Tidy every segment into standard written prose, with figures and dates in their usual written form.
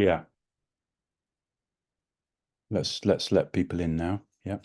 Yeah. Let's let people in now. Yeah.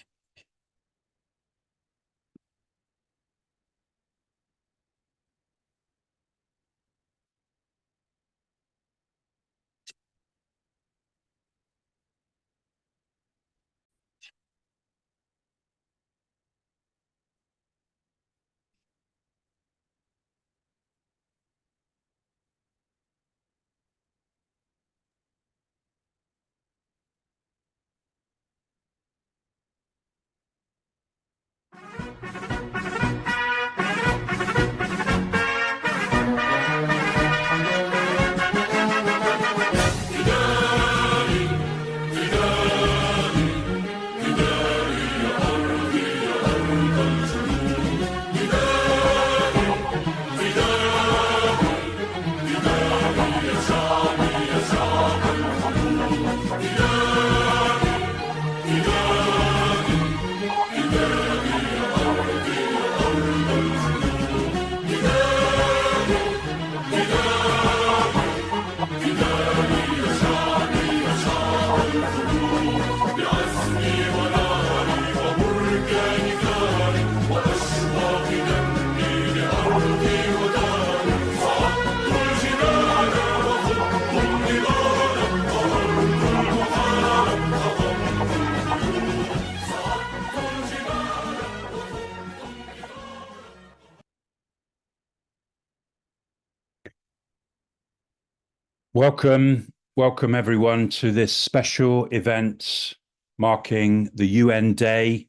Welcome everyone to this special event marking the UN Day,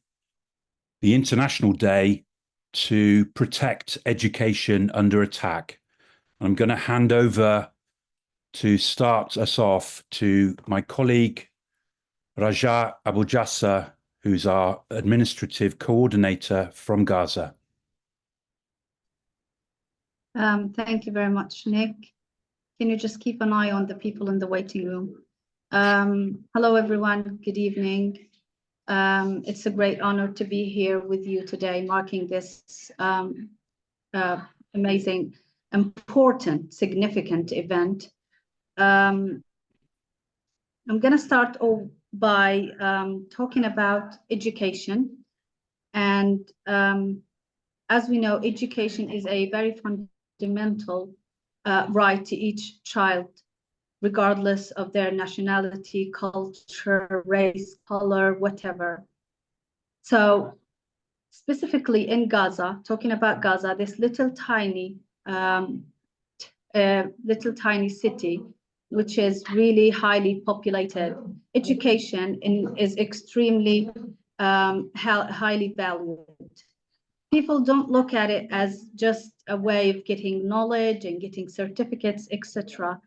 the International Day to protect education under attack. I'm going to hand over to start us off to my colleague Raja Abu Jassa, who's our administrative coordinator from Gaza. Thank you very much, Nick. Can you just keep an eye on the people in the waiting room? Hello, everyone. Good evening. It's a great honor to be here with you today, marking this amazing, important, significant event. I'm going to start off by talking about education. And as we know, education is a very fundamental right to each child, regardless of their nationality, culture, race, color, whatever. So specifically in Gaza, talking about Gaza, this little tiny city, which is really highly populated, education is extremely highly valued. People don't look at it as just a way of getting knowledge and getting certificates, etc.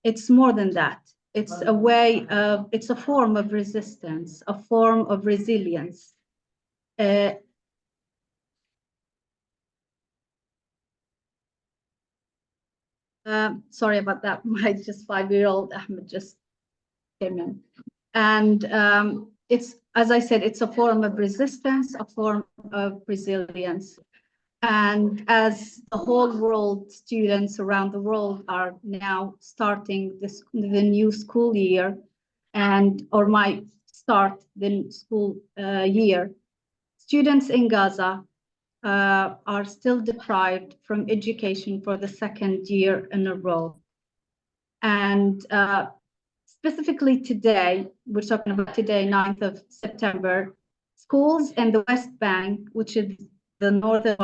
It's more than that. It's a way of, it's a form of resistance, a form of resilience. Sorry about that. My just 5-year-old Ahmed just came in. And it's, as I said, it's a form of resistance, a form of resilience. And as the whole world, students around the world are now starting the new school year, or might start the school year, students in Gaza are still deprived from education for the second year in a row. And specifically today, we're talking about today, 9th of September, schools in the West Bank, which is the northern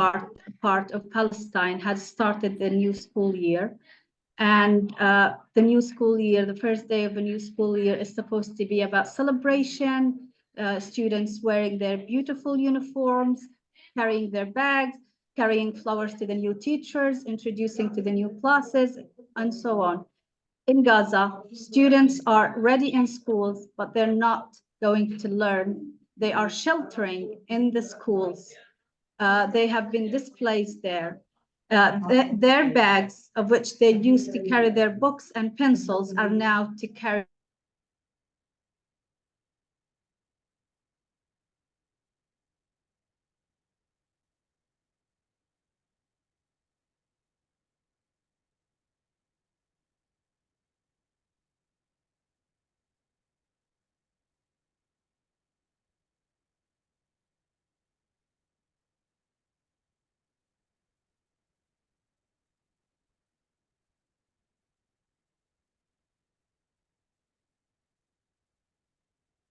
part of Palestine, has started the new school year. And the new school year, the first day of a new school year, is supposed to be about celebration, students wearing their beautiful uniforms, carrying their bags, carrying flowers to the new teachers, introducing to the new classes, and so on. In Gaza, students are ready in schools, but they're not going to learn. They are sheltering in the schools. They have been displaced there. Their bags, of which they used to carry their books and pencils, are now to carry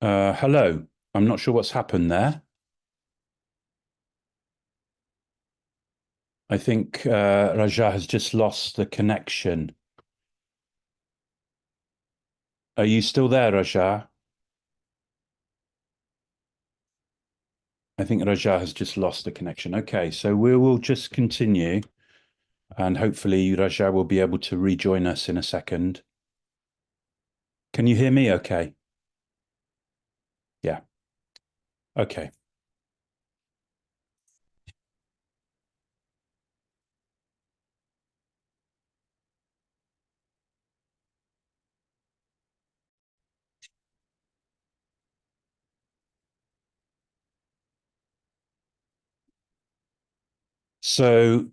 Hello. I'm not sure what's happened there. I think Raja has just lost the connection. Are you still there, Raja? I think Raja has just lost the connection. Okay, so we will just continue and hopefully Raja will be able to rejoin us in a second. Can you hear me okay? Yeah. Okay. So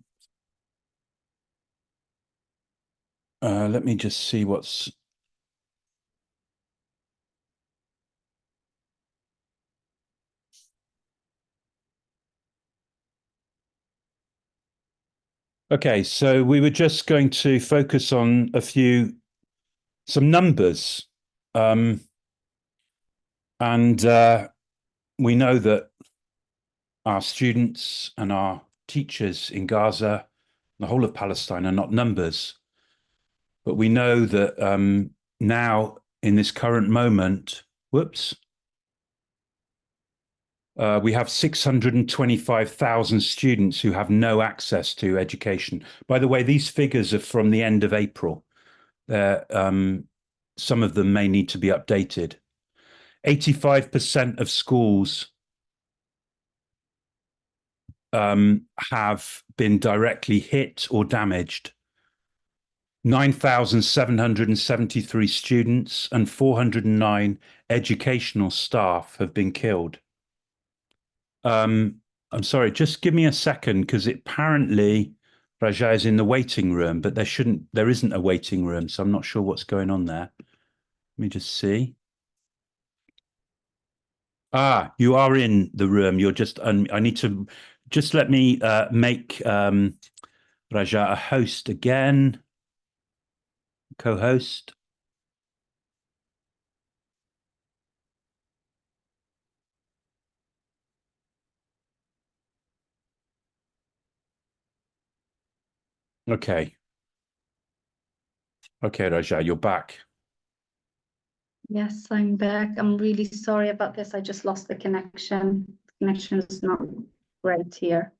let me just see what's... Okay, so we were just going to focus on some numbers. And we know that our students and our teachers in Gaza, the whole of Palestine, are not numbers. But we know that now, in this current moment, we have 625,000 students who have no access to education. By the way, these figures are from the end of April. Some of them may need to be updated. 85% of schools have been directly hit or damaged. 9,773 students and 409 educational staff have been killed. I'm sorry, just give me a second because apparently Raja is in the waiting room, but there isn't a waiting room, so I'm not sure what's going on there. Let me just see. Ah, you are in the room. You're just, I need to just let me make Raja a host again, co-host. Okay. Okay, Raja, you're back. Yes, I'm back. I'm really sorry about this. I just lost the connection. The connection is not great here.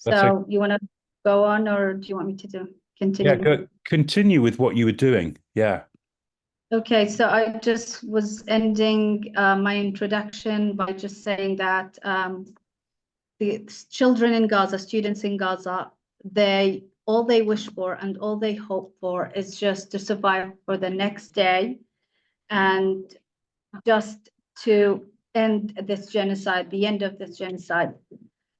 That's okay. So you want to go on, or do you want me to Yeah, continue? continue with what you were doing. Yeah. Okay, so I just was ending my introduction by just saying that the children in Gaza, students in Gaza, all they wish for and all they hope for is just to survive for the next day and just to end this genocide, the end of this genocide.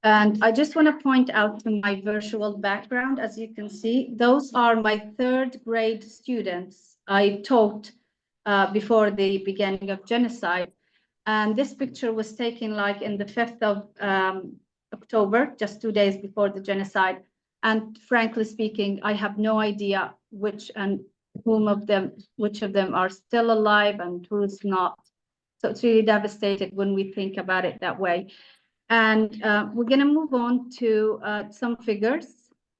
And I just want to point out to my virtual background, as you can see, those are my third grade students I taught before the beginning of genocide. And this picture was taken like in the 5th of October, just 2 days before the genocide. And frankly speaking, I have no idea which of them are still alive and who's not. So it's really devastated when we think about it that way. And we're going to move on to some figures.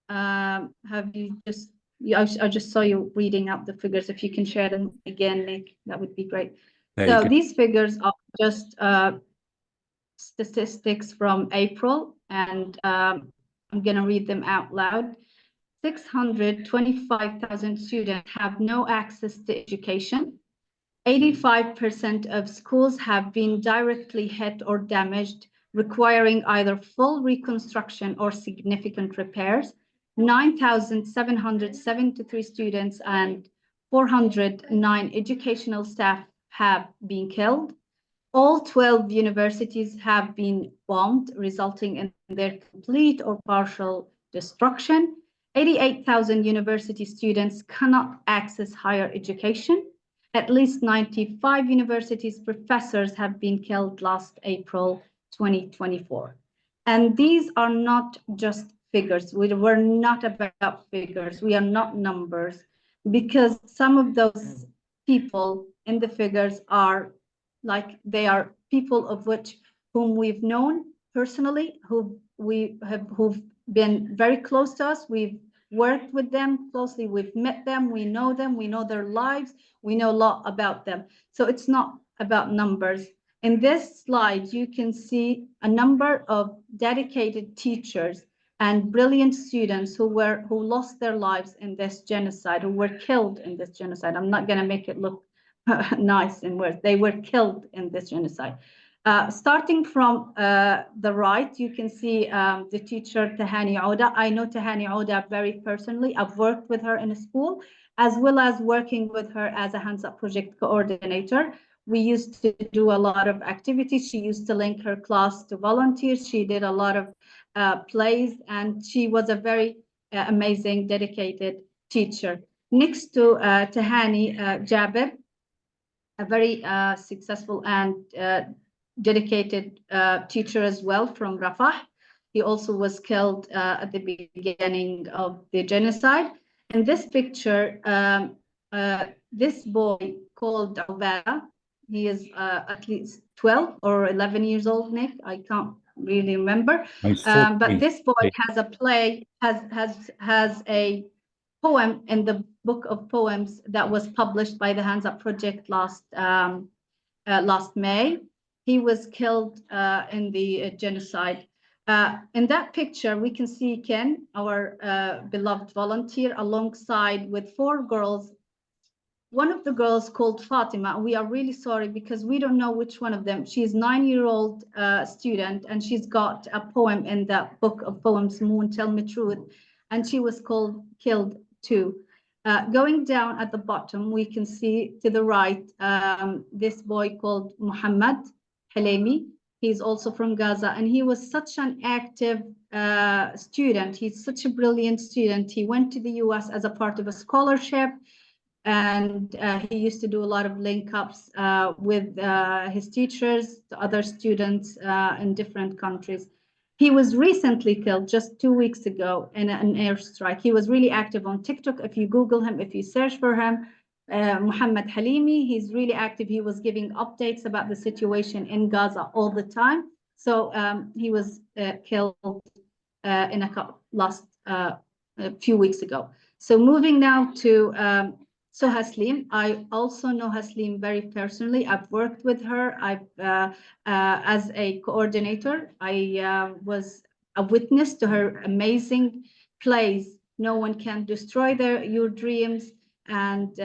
Have you just, I just saw you reading out the figures. If you can share them again, Nick, that would be great. There you So go. these figures are just statistics from April, and I'm going to read them out loud. 625,000 students have no access to education. 85% of schools have been directly hit or damaged, requiring either full reconstruction or significant repairs. 9,773 students and 409 educational staff have been killed. All 12 universities have been bombed, resulting in their complete or partial destruction. 88,000 university students cannot access higher education. At least 95 universities professors have been killed last April 2024. And these are not just figures. We're not about figures. We are not numbers, because some of those people in the figures are like they are people of whom we've known personally, who've been very close to us. We've worked with them closely. We've met them. We know them. We know their lives. We know a lot about them. So it's not about numbers. In this slide, you can see a number of dedicated teachers and brilliant students who lost their lives in this genocide, who were killed in this genocide. I'm not going to make it look nice in words. They were killed in this genocide. Starting from the right, you can see the teacher Tahani Oda. I know Tahani Oda very personally. I've worked with her in a school, as well as working with her as a Hands Up Project coordinator. We used to do a lot of activities. She used to link her class to volunteers. She did a lot of plays, and she was a very amazing, dedicated teacher. Next to Tahani, Jabir, a very successful and dedicated teacher as well from Rafah. He also was killed at the beginning of the genocide. In this picture, this boy called Ubada, he is at least 12 or 11 years old, Nick. I can't really remember. But this boy has a play, has a poem in the book of poems that was published by the Hands Up Project last May. He was killed in the genocide. In that picture, we can see Ken, our beloved volunteer, alongside with 4 girls. One of the girls called Fatima. We are really sorry because we don't know which one of them. She's 9-year-old student, and she's got a poem in that book of poems, Moon, Tell Me Truth, and she was killed too. Going down at the bottom, we can see to the right this boy called Muhammad Halemi. He's also from Gaza, and he was such an active student. He's such a brilliant student. He went to the US as a part of a scholarship, and he used to do a lot of link-ups with his teachers, to other students in different countries. He was recently killed just 2 weeks ago in an airstrike. He was really active on TikTok. If you Google him, if you search for him, Muhammad Halimi, he's really active. He was giving updates about the situation in Gaza all the time. So he was killed in a few weeks ago. So moving now to so Haslim, I also know Haslim very personally. I've worked with her. As a coordinator, I was a witness to her amazing plays. No one can destroy your dreams, and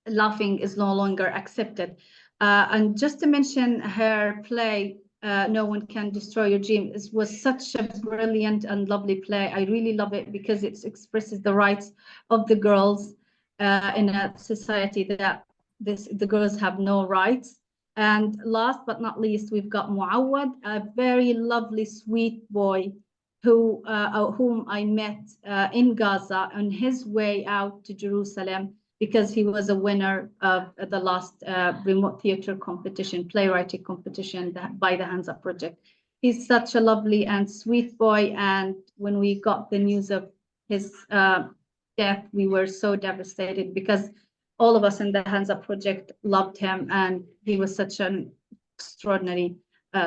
laughing is no longer accepted. And just to mention her play, No One Can Destroy Your Dream, was such a brilliant and lovely play. I really love it because it expresses the rights of the girls in a society that the girls have no rights. And last but not least, we've got Muawad, a very lovely, sweet boy whom I met in Gaza on his way out to Jerusalem, because he was a winner of the last remote theater competition, playwriting competition by the Hands Up Project. He's such a lovely and sweet boy. And when we got the news of his death, we were so devastated because all of us in the Hands Up Project loved him, and he was such an extraordinary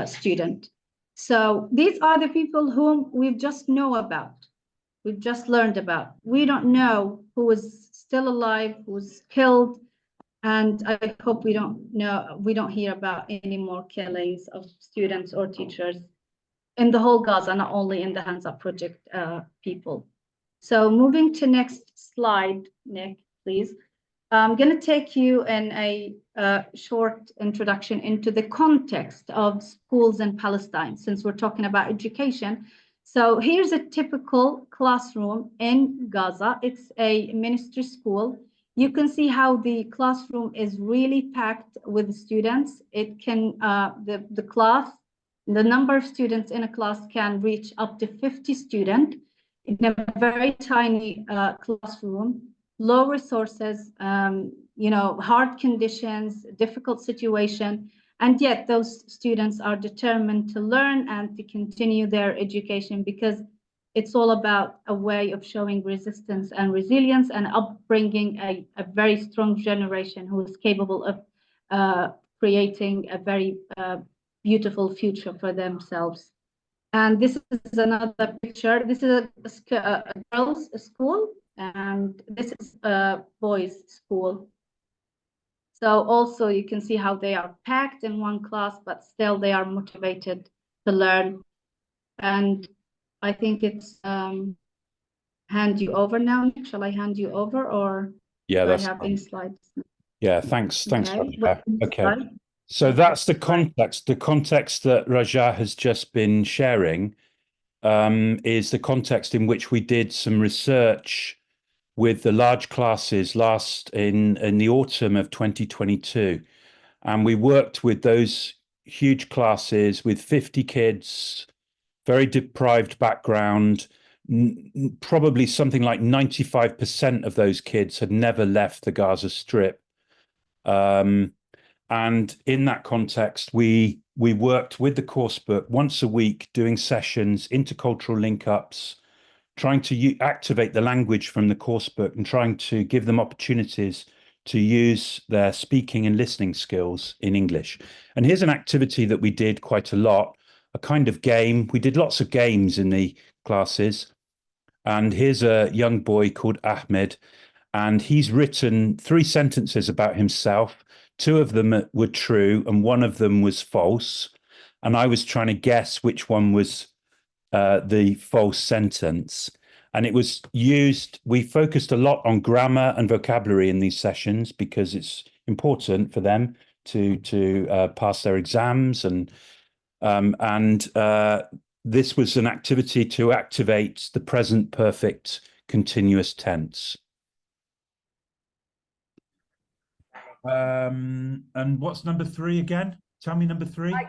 student. So these are the people whom we've just know about. We've just learned about. We don't know who is still alive, who was killed, and I hope we don't hear about any more killings of students or teachers in the whole Gaza, not only in the Hands Up Project people. So moving to next slide, Nick, please. I'm going to take you in a short introduction into the context of schools in Palestine, since we're talking about education. So here's a typical classroom in Gaza. It's a ministry school. You can see how the classroom is really packed with students. It can, the number of students in a class can reach up to 50 students in a very tiny classroom. Low resources, hard conditions, difficult situation, and yet those students are determined to learn and to continue their education, because it's all about a way of showing resistance and resilience and upbringing a very strong generation who is capable of creating a very beautiful future for themselves. And this is another picture. This is a girls' school, and this is a boys' school. So also you can see how they are packed in one class, but still they are motivated to learn. And I think it's hand you over now. Shall I hand you over, or Yeah, do I that's have fine. any slides? Yeah, thanks. Thanks, Okay. Raja. Okay. So that's the context. The context that Raja has just been sharing is the context in which we did some research with the large classes last in the autumn of 2022. And we worked with those huge classes with 50 kids, very deprived background. Probably something like 95% of those kids had never left the Gaza Strip. And in that context, we worked with the course book once a week, doing sessions, intercultural link-ups, trying to activate the language from the course book and trying to give them opportunities to use their speaking and listening skills in English. And here's an activity that we did quite a lot, a kind of game. We did lots of games in the classes. And here's a young boy called Ahmed, and he's written 3 sentences about himself. 2 of them were true and 1 of them was false. And I was trying to guess which one was the false sentence. And it was used, we focused a lot on grammar and vocabulary in these sessions because it's important for them to pass their exams. And this was an activity to activate the present perfect continuous tense. And what's number 3 again? Tell me number 3. I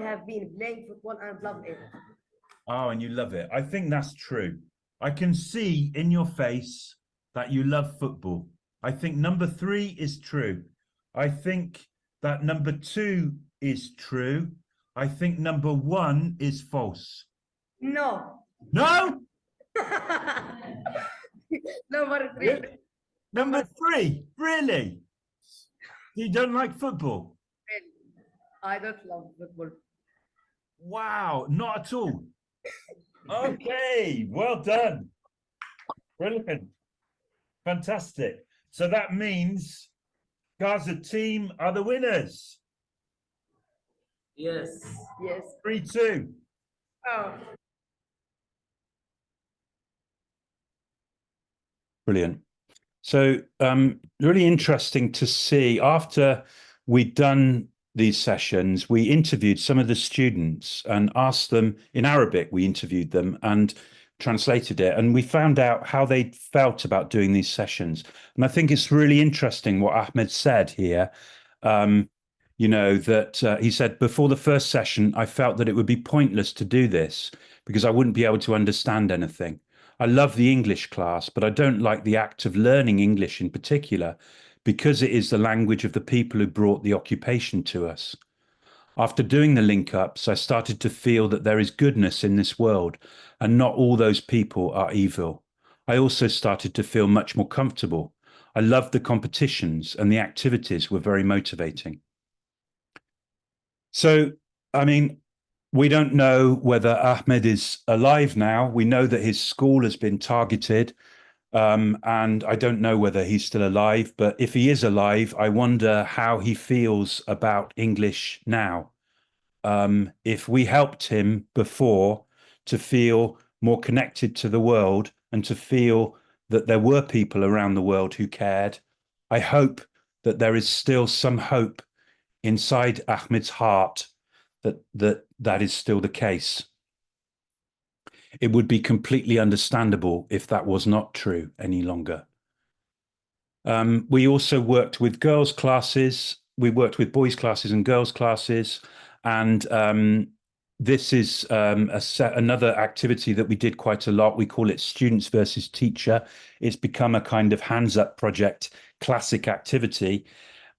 have been playing football and love it. Oh, and you love it. I think that's true. I can see in your face that you love football. I think number 3 is true. I think that number 2 is true. I think number 1 is false. No. No? Number 3. Number 3? Really? You don't like football? I don't love football. Wow, not at all. Okay, well done. Brilliant. Fantastic. So that means Gaza team are the winners. Yes. Yes. 3-2. Oh. Brilliant. So really interesting to see. After we'd done these sessions, we interviewed some of the students and asked them in Arabic. We interviewed them and translated it, and we found out how they felt about doing these sessions. And I think it's really interesting what Ahmed said here. You know, that he said, before the first session, I felt that it would be pointless to do this because I wouldn't be able to understand anything. I love the English class, but I don't like the act of learning English in particular because it is the language of the people who brought the occupation to us. After doing the link-ups, I started to feel that there is goodness in this world and not all those people are evil. I also started to feel much more comfortable. I loved the competitions and the activities were very motivating. So, I mean, we don't know whether Ahmed is alive now. We know that his school has been targeted, and I don't know whether he's still alive. But if he is alive, I wonder how he feels about English now. If we helped him before to feel more connected to the world and to feel that there were people around the world who cared, I hope that there is still some hope inside Ahmed's heart that is still the case. It would be completely understandable if that was not true any longer. We also worked with girls' classes. We worked with boys' classes and girls' classes. And this is another activity that we did quite a lot. We call it Students versus Teacher. It's become a kind of hands-up project, classic activity.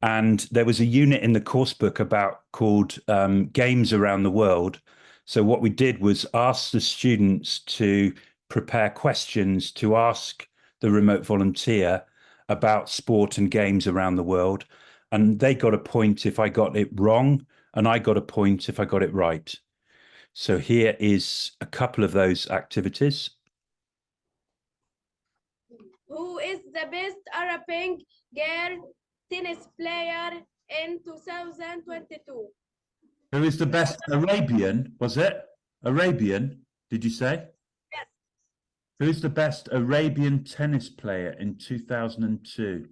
And there was a unit in the course book called Games Around the World. So what we did was ask the students to prepare questions to ask the remote volunteer about sport and games around the world. and they got a point if I got it wrong, and I got a point if I got it right. So here is a couple of those activities. Who is the best Arabic girl tennis player in 2022? Who is the best Arabian? Was it Arabian? Did you say? Yes. Who's the best Arabian tennis player in 2002?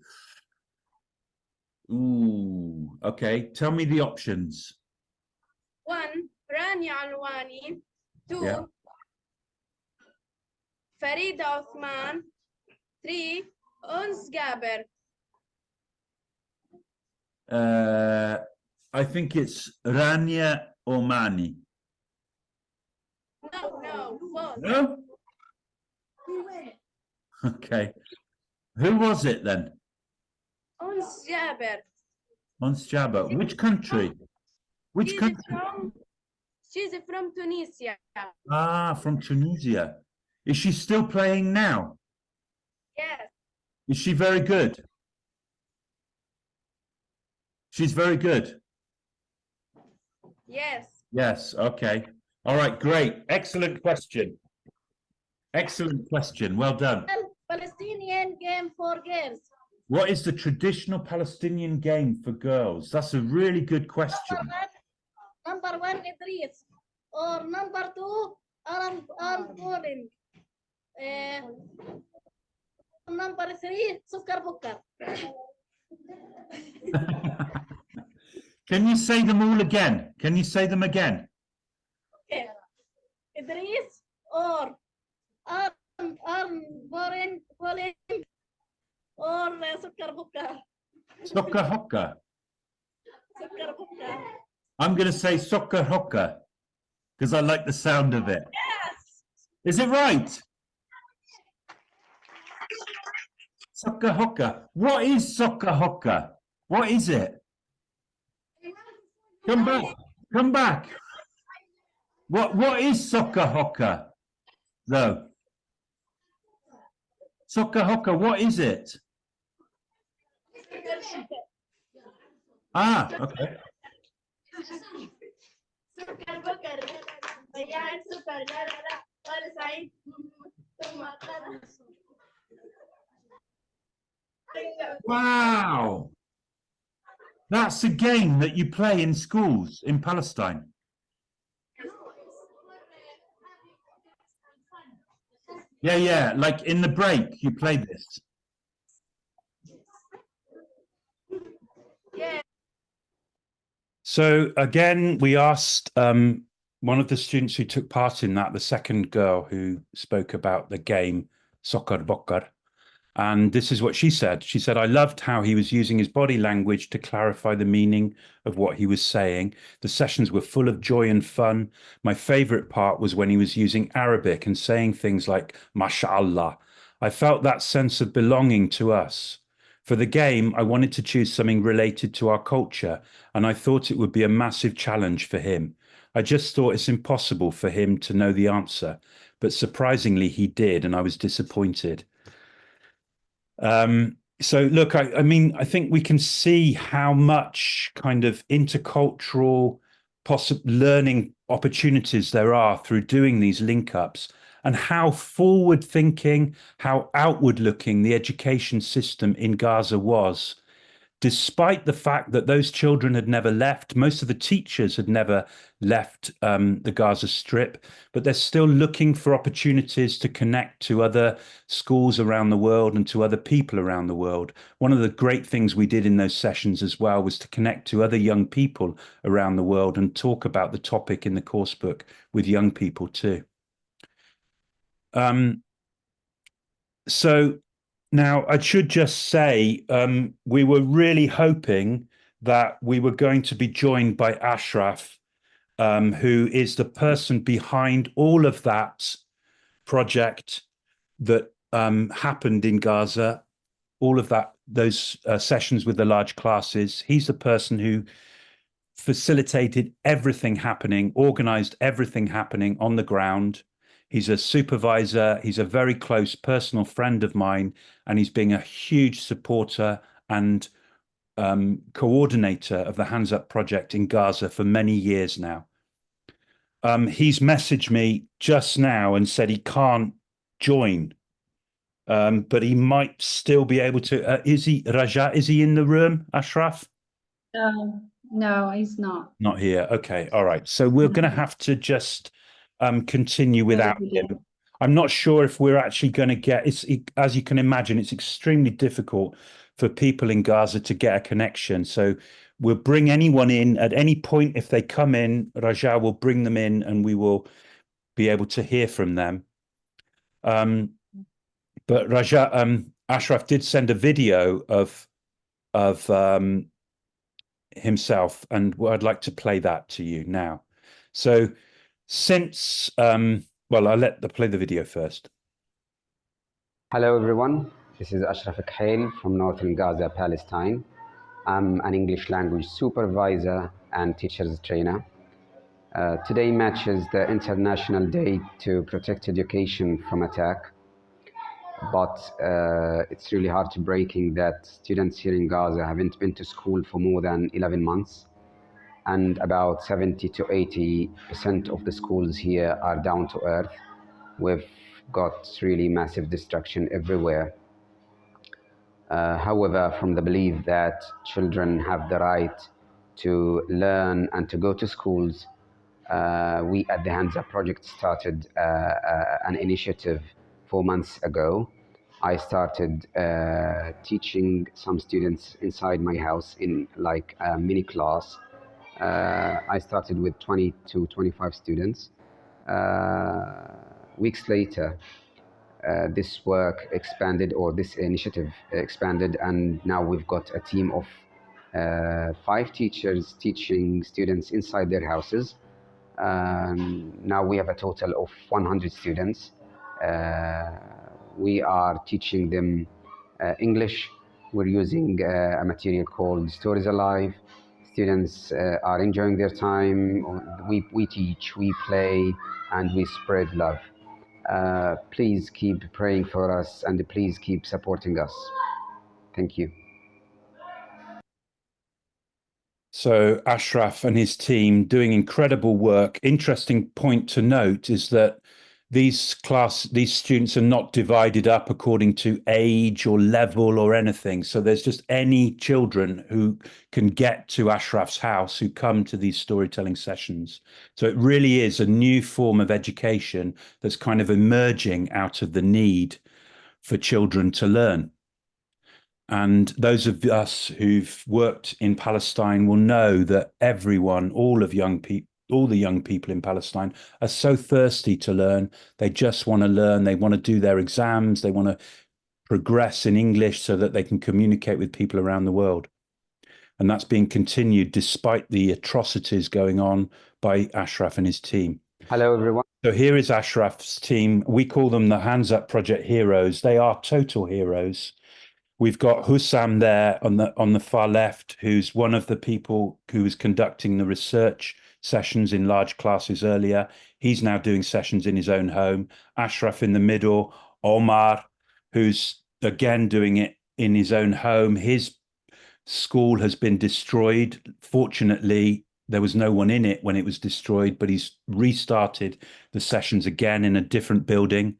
Ooh, okay. Tell me the options. 1. Rania Alwani. 2. Yeah. Farida Othman. 3. Uns Gaber. I think it's Rania Omani. No, false. No? Okay. Who was it then? Uns Gaber. Ons Jabba. Which country? Which She's country? from Tunisia. Ah, from Tunisia. Is she still playing now? Yes. Is she very good? She's very good. Yes. Yes, okay. All right, great. Excellent question. Excellent question. Well done. Palestinian game for girls. What is the traditional Palestinian game for girls? That's a really good question. Number 1 Idris. Or number 2 Arm Golden. Number 3 Sukar Bukar. Can you say them all again? Can you say them again? Okay. Idris or Arm Golden or Sukar Bukar. Soccer hokka. Sukar Bukar. I'm going to say soccer hokka because I like the sound of it. Yes. Is it right? Soccer hokka. What is soccer hokka? What is it? Come back. Come back. What is soccer hokka, though? Soccer hokka, what is it? Ah, okay. سكر بكر ضيعت سكر لا لا لا ولا سعيد ثم Wow. That's a game that you play in schools in Palestine. Yeah, like in the break, you play this. Yeah. So again, we asked one of the students who took part in that, the second girl who spoke about the game, Soccer Bokar. And this is what she said. She said, I loved how he was using his body language to clarify the meaning of what he was saying. The sessions were full of joy and fun. My favorite part was when he was using Arabic and saying things like, MashaAllah. I felt that sense of belonging to us. For the game, I wanted to choose something related to our culture, and I thought it would be a massive challenge for him. I just thought it's impossible for him to know the answer, but surprisingly he did, and I was disappointed. So look, I mean, I think we can see how much kind of intercultural learning opportunities there are through doing these link ups, and how forward thinking, how outward looking the education system in Gaza was. Despite the fact that those children had never left, most of the teachers had never left the Gaza Strip, but they're still looking for opportunities to connect to other schools around the world and to other people around the world. One of the great things we did in those sessions as well was to connect to other young people around the world and talk about the topic in the course book with young people too. So now, I should just say, we were really hoping that we were going to be joined by Ashraf, who is the person behind all of that project that happened in Gaza, all of those sessions with the large classes. He's the person who facilitated everything happening, organized everything happening on the ground. He's a supervisor. He's a very close personal friend of mine, and he's been a huge supporter and coordinator of the Hands Up project in Gaza for many years now. He's messaged me just now and said he can't join, but he might still be able to. Is he, Raja, is he in the room, Ashraf? No, he's not. Not here. Okay. All right. So we're going to have to just continue without him. I'm not sure if we're actually going to get, as you can imagine, it's extremely difficult for people in Gaza to get a connection. So we'll bring anyone in at any point. If they come in, Raja will bring them in and we will be able to hear from them. But Raja, Ashraf did send a video of himself, and I'd like to play that to you now. So since, well, I'll play the video first. Hello everyone, this is Ashraf Khail from Northern Gaza, Palestine. I'm an English language supervisor and teacher's trainer. Today matches the International Day to Protect Education from Attack. But it's really heartbreaking that students here in Gaza haven't been to school for more than 11 months. And about 70 to 80% of the schools here are down to earth. We've got really massive destruction everywhere. However, from the belief that children have the right to learn and to go to schools, we at the Hands Up Project started an initiative 4 months ago. I started teaching some students inside my house in like a mini class. I started with 20 to 25 students. Weeks later, this work expanded, or this initiative expanded, and now we've got a team of 5 teachers teaching students inside their houses. Now we have a total of 100 students. We are teaching them English. We're using a material called Stories Alive. Students are enjoying their time. We teach, we play, and we spread love. Please keep praying for us and please keep supporting us. Thank you. So Ashraf and his team doing incredible work. Interesting point to note is that these students are not divided up according to age or level or anything. So there's just any children who can get to Ashraf's house who come to these storytelling sessions. So it really is a new form of education that's kind of emerging out of the need for children to learn. And those of us who've worked in Palestine will know that everyone, all the young people in Palestine are so thirsty to learn. They just want to learn. They want to do their exams. They want to progress in English so that they can communicate with people around the world. And that's being continued despite the atrocities going on by Ashraf and his team. Hello, everyone. So here is Ashraf's team. We call them the Hands Up Project heroes. They are total heroes. We've got Hussam there on the far left, who's one of the people who was conducting the research sessions in large classes earlier. He's now doing sessions in his own home. Ashraf in the middle, Omar, who's again doing it in his own home. His school has been destroyed. Fortunately, there was no one in it when it was destroyed, but he's restarted the sessions again in a different building.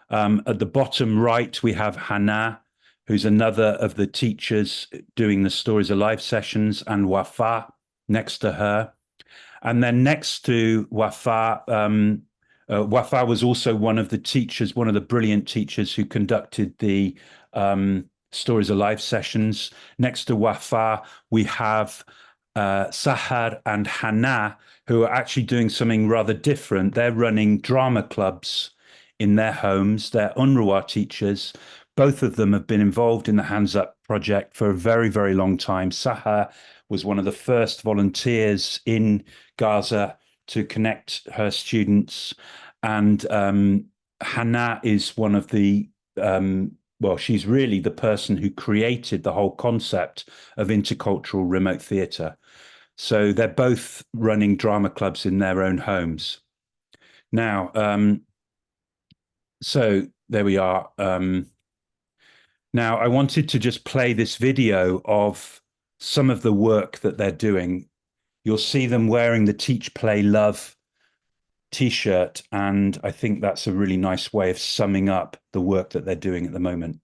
At the bottom right, we have Hannah, who's another of the teachers doing the Stories Alive sessions, and Wafa next to her. And then next to Wafa, Wafa was also one of the teachers, one of the brilliant teachers who conducted the Stories Alive sessions. Next to Wafa, we have Sahar and Hannah, who are actually doing something rather different. They're running drama clubs in their homes. They're UNRWA teachers. Both of them have been involved in the Hands Up project for a very, very long time. Sahar was one of the first volunteers in Gaza to connect her students. And Hannah is one of the, well, she's really the person who created the whole concept of intercultural remote theatre. So they're both running drama clubs in their own homes. Now, so there we are. Now, I wanted to just play this video of some of the work that they're doing. You'll see them wearing the Teach, Play, Love t-shirt, and I think that's a really nice way of summing up the work that they're doing at the moment.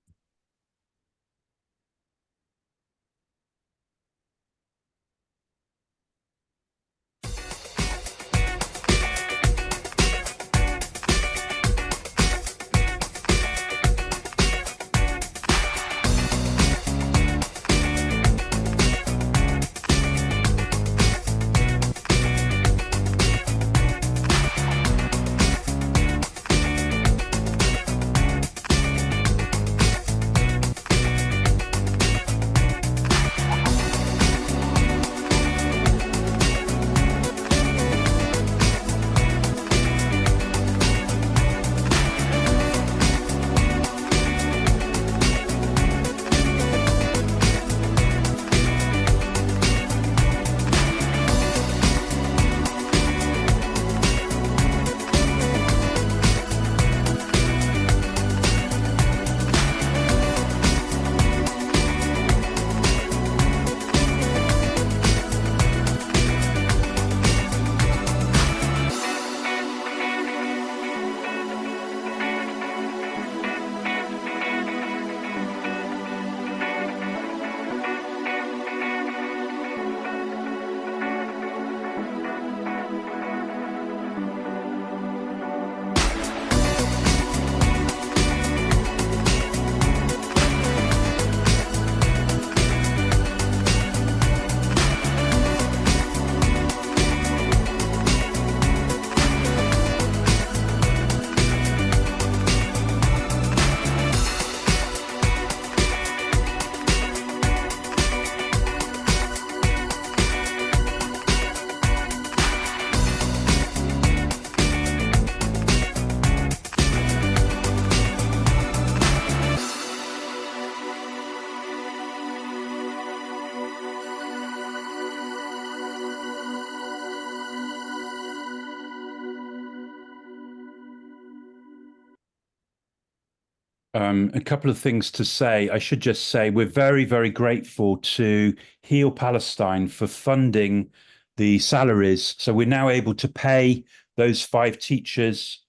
A couple of things to say. I should just say we're very, very grateful to Heal Palestine for funding the salaries. So we're now able to pay those 5 teachers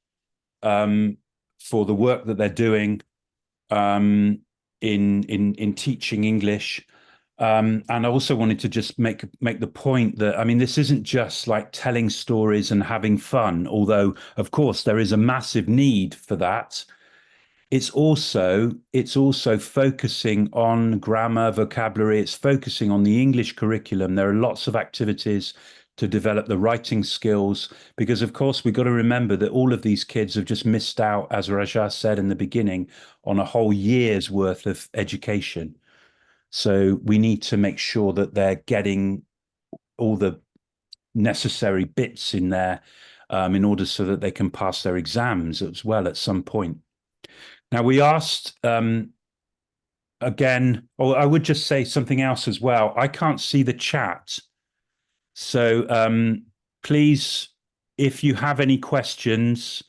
for the work that they're doing in teaching English. And I also wanted to just make the point that, I mean, this isn't just like telling stories and having fun, although, of course, there is a massive need for that. It's also focusing on grammar, vocabulary. It's focusing on the English curriculum. There are lots of activities to develop the writing skills, because of course we've got to remember that all of these kids have just missed out, as Raja said in the beginning, on a whole year's worth of education. So we need to make sure that they're getting all the necessary bits in there in order so that they can pass their exams as well at some point. Now, we asked again, or I would just say something else as well. I can't see the chat. So please, if you have any questions,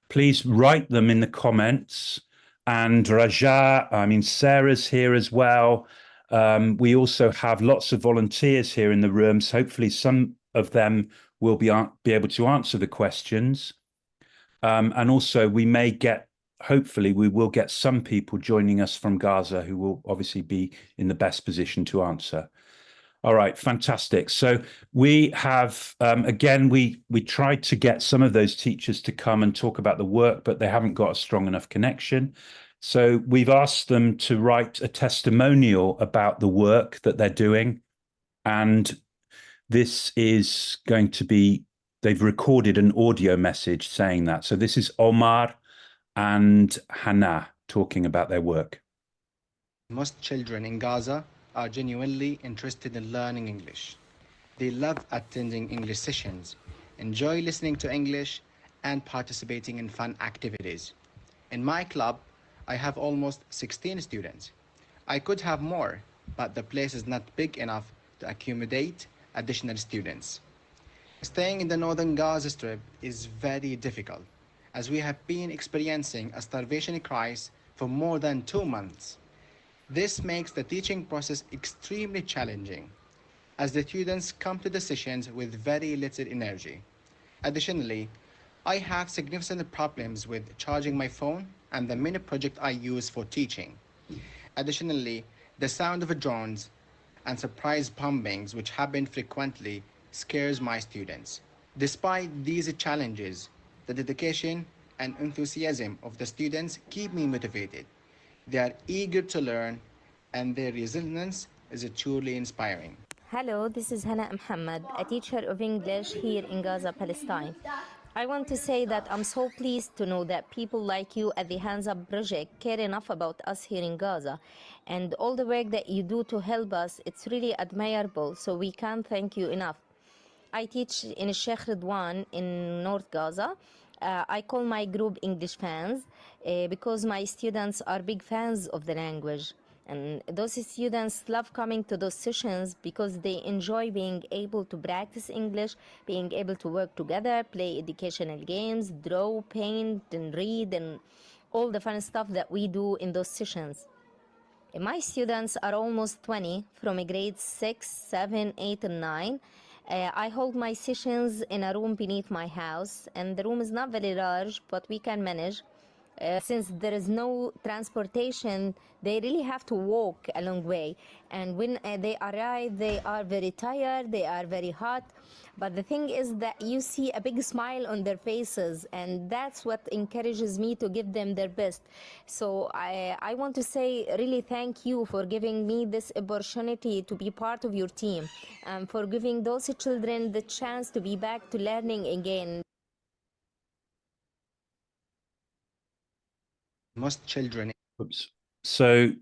please write them in the comments. And Raja, I mean, Sarah's here as well. We also have lots of volunteers here in the room. So hopefully some of them will be able to answer the questions. And also hopefully we will get some people joining us from Gaza who will obviously be in the best position to answer. All right, fantastic. So we have, again, we tried to get some of those teachers to come and talk about the work, but they haven't got a strong enough connection. So we've asked them to write a testimonial about the work that they're doing. And this is going to be, they've recorded an audio message saying that. So this is Omar and Hannah talking about their work. Most children in Gaza are genuinely interested in learning English. They love attending English sessions, enjoy listening to English, and participating in fun activities. In my club, I have almost 16 students. I could have more, but the place is not big enough to accommodate additional students. Staying in the northern Gaza Strip is very difficult, as we have been experiencing a starvation crisis for more than 2 months. This makes the teaching process extremely challenging, as the students come to the sessions with very little energy. Additionally, I have significant problems with charging my phone and the mini project I use for teaching. Additionally, the sound of drones and surprise bombings, which happen frequently, scares my students. Despite these challenges, the dedication and enthusiasm of the students keep me motivated. They are eager to learn, and their resilience is truly inspiring. Hello, this is Hana Muhammad, a teacher of English here in Gaza, Palestine. I want to say that I'm so pleased to know that people like you at the Hands Up Project care enough about us here in Gaza. And all the work that you do to help us, it's really admirable, so we can't thank you enough. I teach in Sheikh Ridwan in North Gaza. I call my group English fans because my students are big fans of the language. And those students love coming to those sessions because they enjoy being able to practice English, being able to work together, play educational games, draw, paint, and read, and all the fun stuff that we do in those sessions. My students are almost 20 from grades 6, 7, 8, and 9. I hold my sessions in a room beneath my house, and the room is not very large, but we can manage. Since there is no transportation, they really have to walk a long way. And when they arrive, they are very tired, they are very hot. But the thing is that you see a big smile on their faces, and that's what encourages me to give them their best. So I want to say really thank you for giving me this opportunity to be part of your team, and for giving those children the chance to be back to learning again. Most children. Oops. So,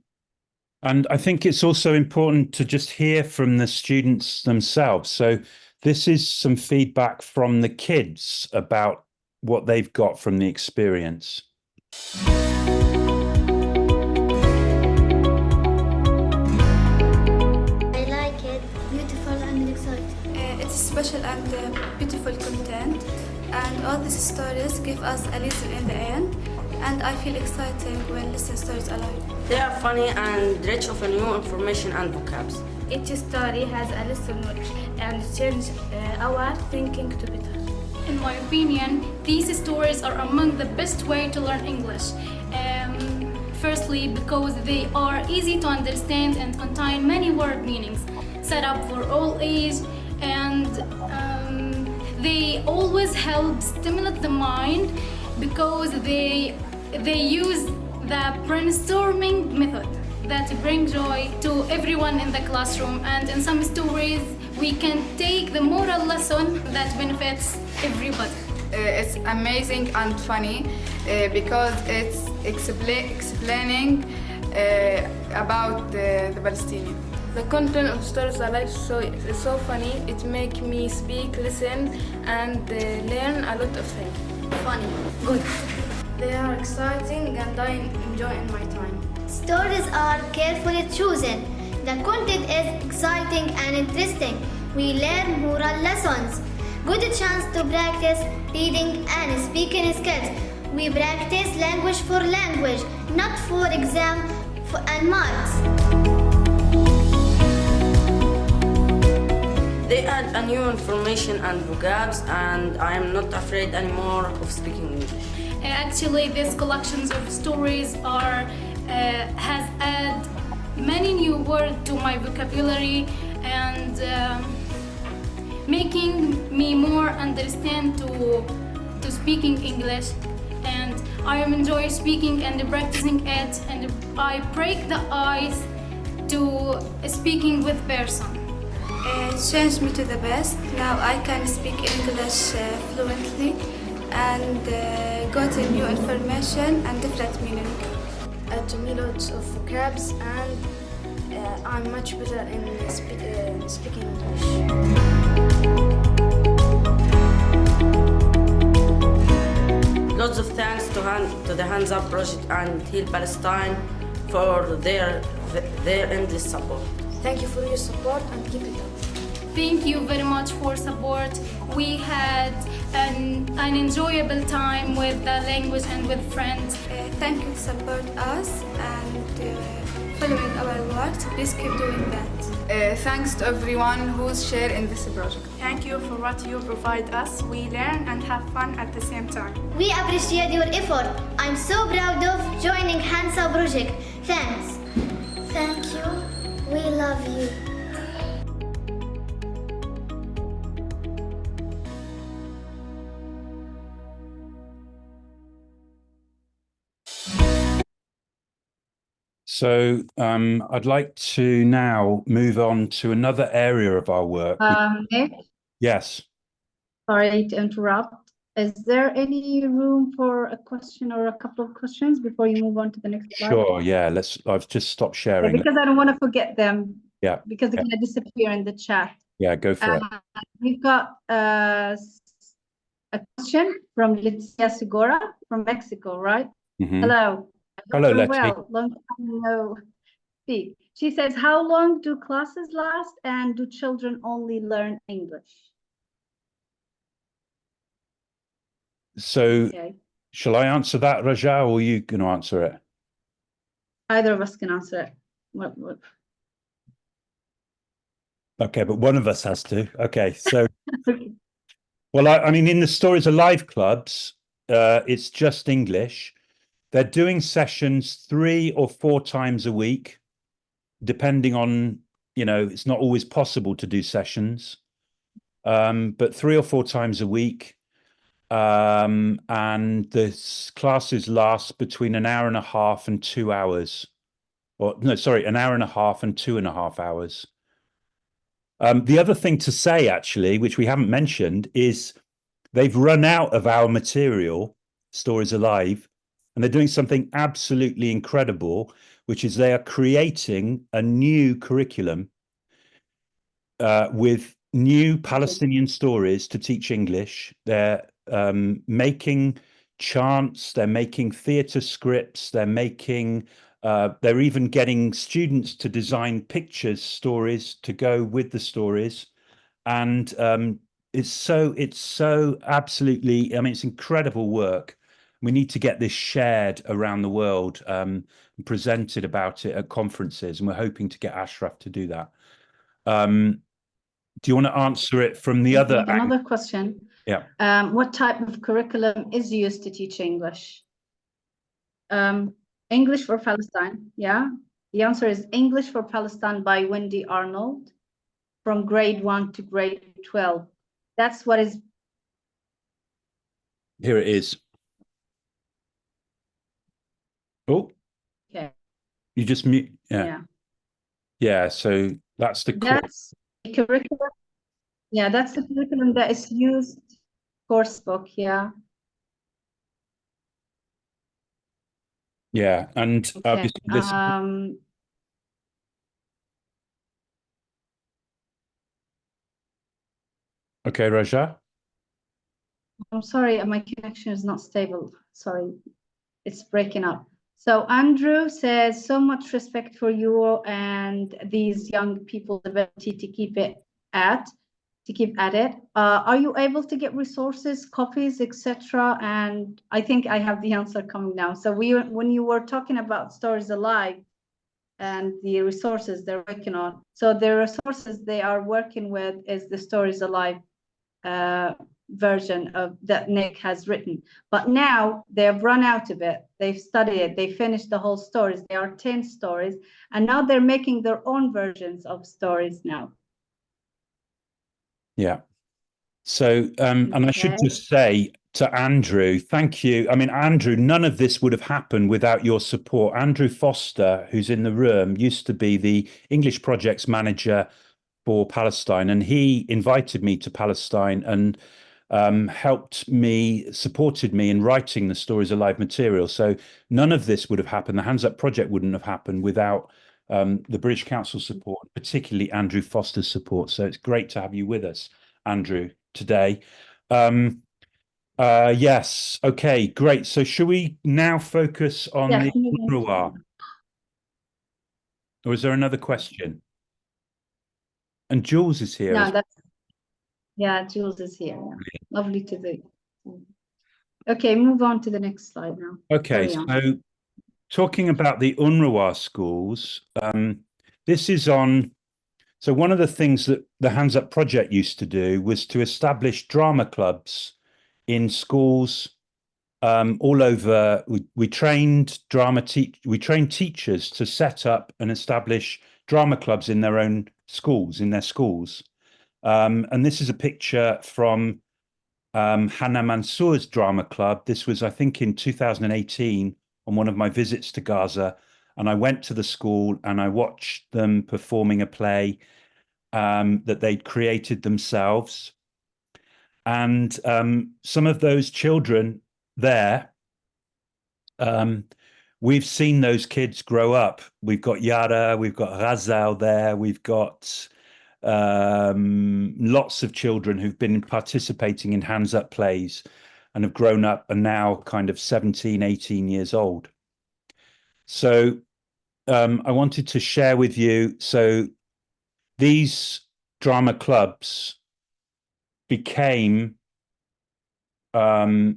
and I think it's also important to just hear from the students themselves. So this is some feedback from the kids about what they've got from the experience. I like it, beautiful and exciting. It's special and beautiful content, and all these stories give us a lesson in the end, and I feel excited when listening stories alive. They are funny and rich of new information and vocabs. Each story has a lesson and change our thinking to better. In my opinion, these stories are among the best way to learn English. Firstly, because they are easy to understand and contain many word meanings, set up for all age, and they always help stimulate the mind because they use the brainstorming method that bring joy to everyone in the classroom. And in some stories, we can take the moral lesson that benefits everybody. It's amazing and funny because it's explaining about the Palestinian. The content of stories are like so funny. It makes me speak, listen, and learn a lot of things. Funny, good. They are exciting and I enjoy in my time. Stories are carefully chosen. The content is exciting and interesting. We learn moral lessons. Good chance to practice reading and speaking skills. We practice language for language, not for exam and marks. They add a new information and vocabs, and I am not afraid anymore of speaking English. Actually, these collections of stories has added many new words to my vocabulary and making me more understand to speaking English. And I am enjoy speaking and practicing it, and I break the ice to speaking with person. It changed me to the best. Now I can speak English fluently and got a new information and different meaning. To me lots of vocabs, and I'm much better in speaking English. Lots of thanks to the Hands Up Project and Heal Palestine for their endless support. Thank you for your support and keep it up. Thank you very much for support. We had an enjoyable time with the language and with friends. Thank you to support us and following our work, so please keep doing that. Thanks to everyone who's shared in this project. Thank you for what you provide us. We learn and have fun at the same time. We appreciate your effort. I'm so proud of joining Hansa project. Thanks. Thank you. We love you. So I'd like to now move on to another area of our work. Nick, Yes. sorry to interrupt. Is there any room for a question or a couple of questions before you move on to the next slide? Sure. Yeah. I've just stopped sharing. Because I don't want to forget them. Yeah. Because they're going to disappear in the chat. Yeah. Go for it. We've got a question from Leticia Segura from Mexico, right? Mhm. Hello. Hello, Dr. Letty. Well, long time no speak. She says, how long do classes last and do children only learn English? So Okay. shall I answer that, Raja, or are you going to answer it? Either of us can answer it. What? Okay, but one of us has to. Okay, so well, I mean, in the Stories Alive clubs, it's just English. They're doing sessions 3 or 4 times a week, depending on, it's not always possible to do sessions, but 3 or 4 times a week. And the classes last between an hour and a half and 2 hours. Or no, sorry, an hour and a half and 2.5 hours. The other thing to say, actually, which we haven't mentioned, is they've run out of our material, Stories Alive, and they're doing something absolutely incredible, which is they are creating a new curriculum with new Palestinian stories to teach English. They're making chants, they're making theatre scripts, they're even getting students to design pictures, stories to go with the stories. And it's so absolutely, I mean, it's incredible work. We need to get this shared around the world, presented about it at conferences, and we're hoping to get Ashraf to do that. Do you want to answer it from the other angle? Another question. Yeah. What type of curriculum is used to teach English? English for Palestine, yeah. The answer is English for Palestine by Wendy Arnold from grade 1 to grade 12. That's what is. Here it is. Oh. Okay. You just mute. Yeah. Yeah. Yeah. So that's the That's the curriculum. Yeah, that's the curriculum that is used. Course book, yeah. Yeah, and Okay. obviously this. Okay, Raja. I'm sorry, my connection is not stable. Sorry, it's breaking up. So Andrew says, so much respect for you and these young people's ability to keep at it. Are you able to get resources, copies, etc.? And I think I have the answer coming now. So when you were talking about Stories Alive and the resources they're working on, so the resources they are working with is the Stories Alive version of that Nick has written, but now they've run out of it. They've studied it, they finished the whole stories. There are 10 stories, and now they're making their own versions of stories now. Yeah. So and I should just say to Andrew, thank you. I mean, Andrew, none of this would have happened without your support. Andrew Foster, who's in the room, used to be the English projects manager for Palestine, and he invited me to Palestine and supported me in writing the Stories Alive material. So none of this would have happened. The Hands Up project wouldn't have happened without the British Council support, particularly Andrew Foster's support. So it's great to have you with us, Andrew, today. Yes. Okay, great. So should we now focus on the Unruwa? Or is there another question? And Jules is here. No, yeah, Jules is here. Yeah. Lovely to see. Okay, move on to the next slide now. Okay, so talking about the UNRWA schools, this is on. So one of the things that the Hands Up Project used to do was to establish drama clubs in schools all over. We trained teachers to set up and establish drama clubs in their own schools, in their schools. And this is a picture from Hannah Mansour's drama club. This was, I think, in 2018 on one of my visits to Gaza. And I went to the school and I watched them performing a play that they'd created themselves. And some of those children there, we've seen those kids grow up. We've got Yara, we've got Ghazal there, we've got lots of children who've been participating in Hands Up plays and have grown up and now kind of 17, 18 years old. So I wanted to share with you, so these drama clubs became, so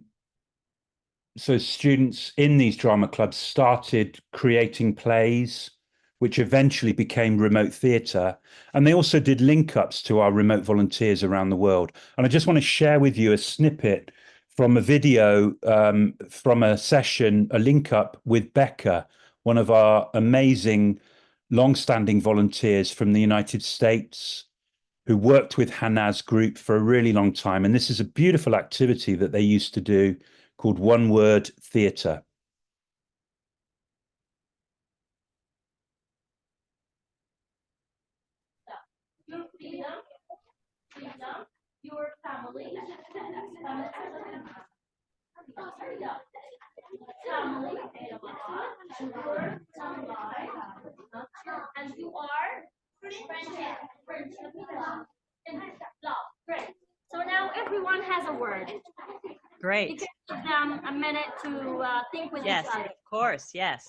students in these drama clubs started creating plays, which eventually became remote theatre. And they also did link-ups to our remote volunteers around the world. And I just want to share with you a snippet from a video from a session, a link-up with Becca, one of our amazing long-standing volunteers from the United States who worked with Hannah's group for a really long time. And this is a beautiful activity that they used to do called One Word Theatre. Your freedom, your family, and you are friendship, love, and love. Great. So now everyone has a word. Great. You can give them a minute to think with each other. Yes, of course, yes.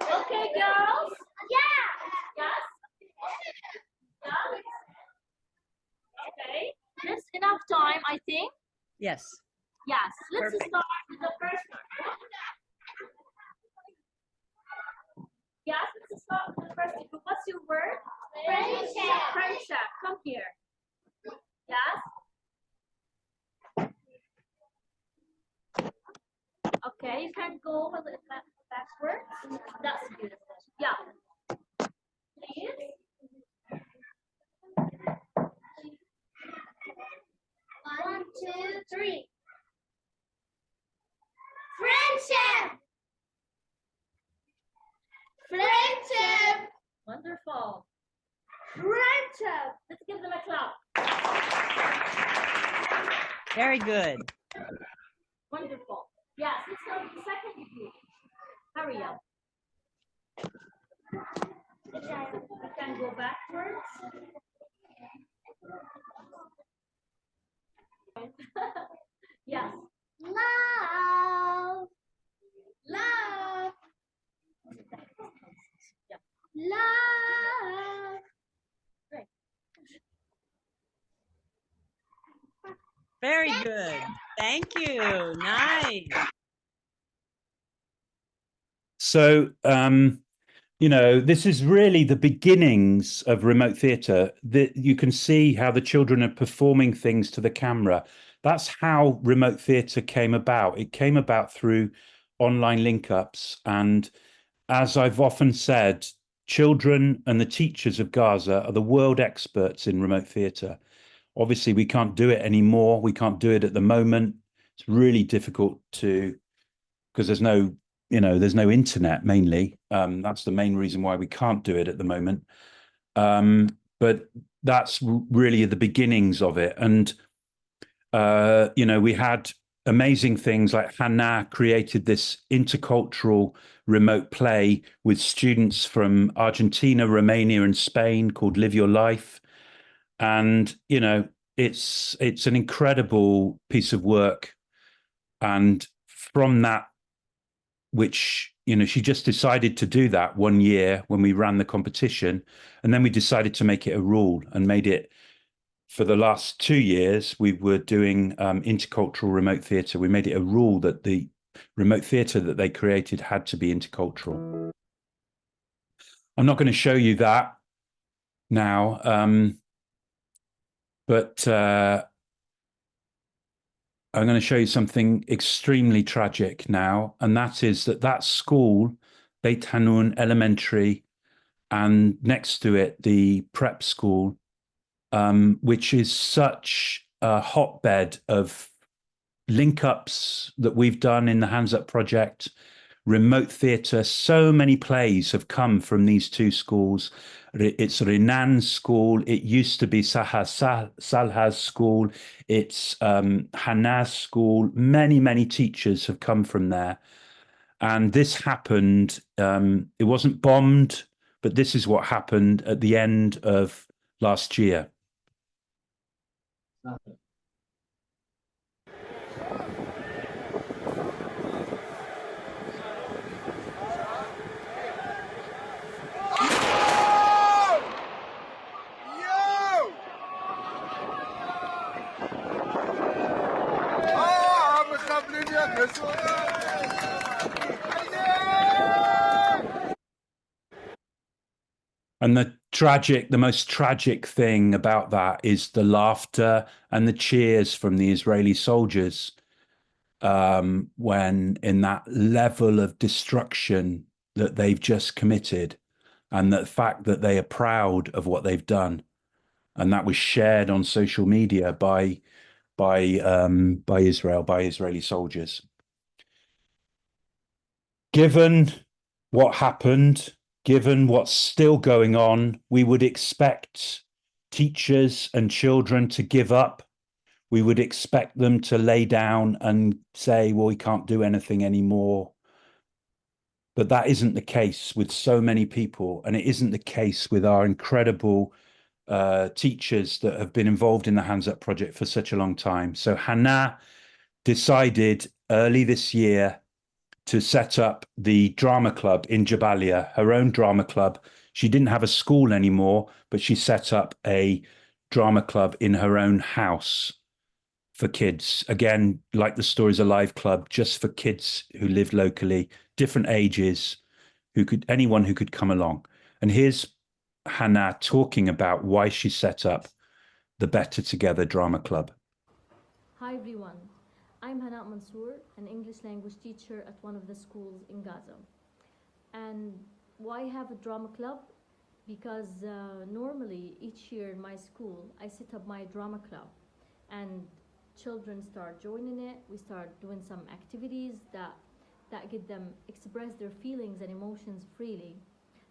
Okay, girls? Yeah! Yes? Yeah? Okay. That's enough time, I think. Yes. Yes. Let's Perfect. start with the first one. Yes, let's start with the first one. What's your word? Friendship. Friendship. Come here. Yes? Okay, you can go a little bit backwards. That's beautiful. Yeah. Please. One, two, three. Friendship. Friendship. Wonderful. Friendship. Let's give them a clap. Very good. Wonderful. Yes, let's start with the second group. Hurry up. You can go backwards. Yes. Love. Love. Yeah. Love. Great. Very good. Thank you. Nice. So, you know, this is really the beginnings of remote theatre. That you can see how the children are performing things to the camera. That's how remote theatre came about. It came about through online link-ups. And as I've often said, children and the teachers of Gaza are the world experts in remote theatre. Obviously, we can't do it anymore. We can't do it at the moment. It's really difficult to, because there's no, you know, there's no internet mainly. That's the main reason why we can't do it at the moment. But that's really the beginnings of it. And, you know, we had amazing things like Hannah created this intercultural remote play with students from Argentina, Romania, and Spain called Live Your Life. And, you know, it's an incredible piece of work. And from that, which, you know, she just decided to do that one year when we ran the competition. And then we decided to make it a rule and made it for the last 2 years, we were doing intercultural remote theatre. We made it a rule that the remote theatre that they created had to be intercultural. I'm not going to show you that now, but I'm going to show you something extremely tragic now, and that is that school, Beit Hanun Elementary, and next to it, the prep school, which is such a hotbed of link-ups that we've done in the Hands Up project, remote theatre. So many plays have come from these two schools. It's Renan's school. It used to be Salha's school. It's Hannah's school. Many, many teachers have come from there. And this happened, it wasn't bombed, but this is what happened at the end of last year. And the most tragic thing about that is the laughter and the cheers from the Israeli soldiers when in that level of destruction that they've just committed, and the fact that they are proud of what they've done. And that was shared on social media by Israel, by Israeli soldiers. Given what happened, given what's still going on, we would expect teachers and children to give up. We would expect them to lay down and say, well, we can't do anything anymore. But that isn't the case with so many people, and it isn't the case with our incredible teachers that have been involved in the Hands Up project for such a long time. So Hannah decided early this year to set up the drama club in Jabalia, her own drama club. She didn't have a school anymore, but she set up a drama club in her own house for kids. Again, like the Stories Alive Club, just for kids who live locally, different ages, anyone who could come along. And here's Hannah talking about why she set up the Better Together Drama Club. Hi everyone, I'm Hannah Mansour, an English language teacher at one of the schools in Gaza. And why have a drama club? Because normally each year in my school I set up my drama club and children start joining it. We start doing some activities that get them express their feelings and emotions freely.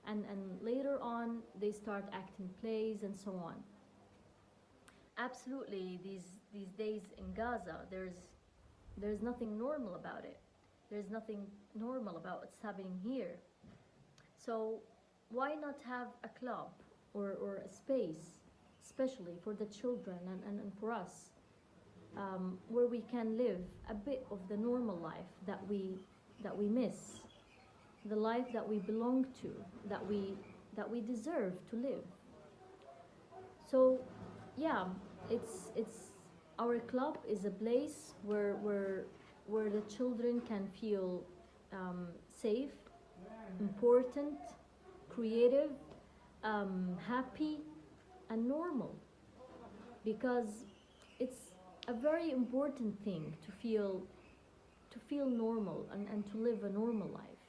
And later on they start acting plays and so on. Absolutely, these days in Gaza, there's nothing normal about it. There's nothing normal about what's happening here. So why not have a club or a space, especially for the children and for us, where we can live a bit of the normal life that we miss, the life that we belong to, that we deserve to live. So yeah, it's our club is a place where the children can feel safe, important, creative, happy, and normal. Because it's a very important thing to feel normal and to live a normal life.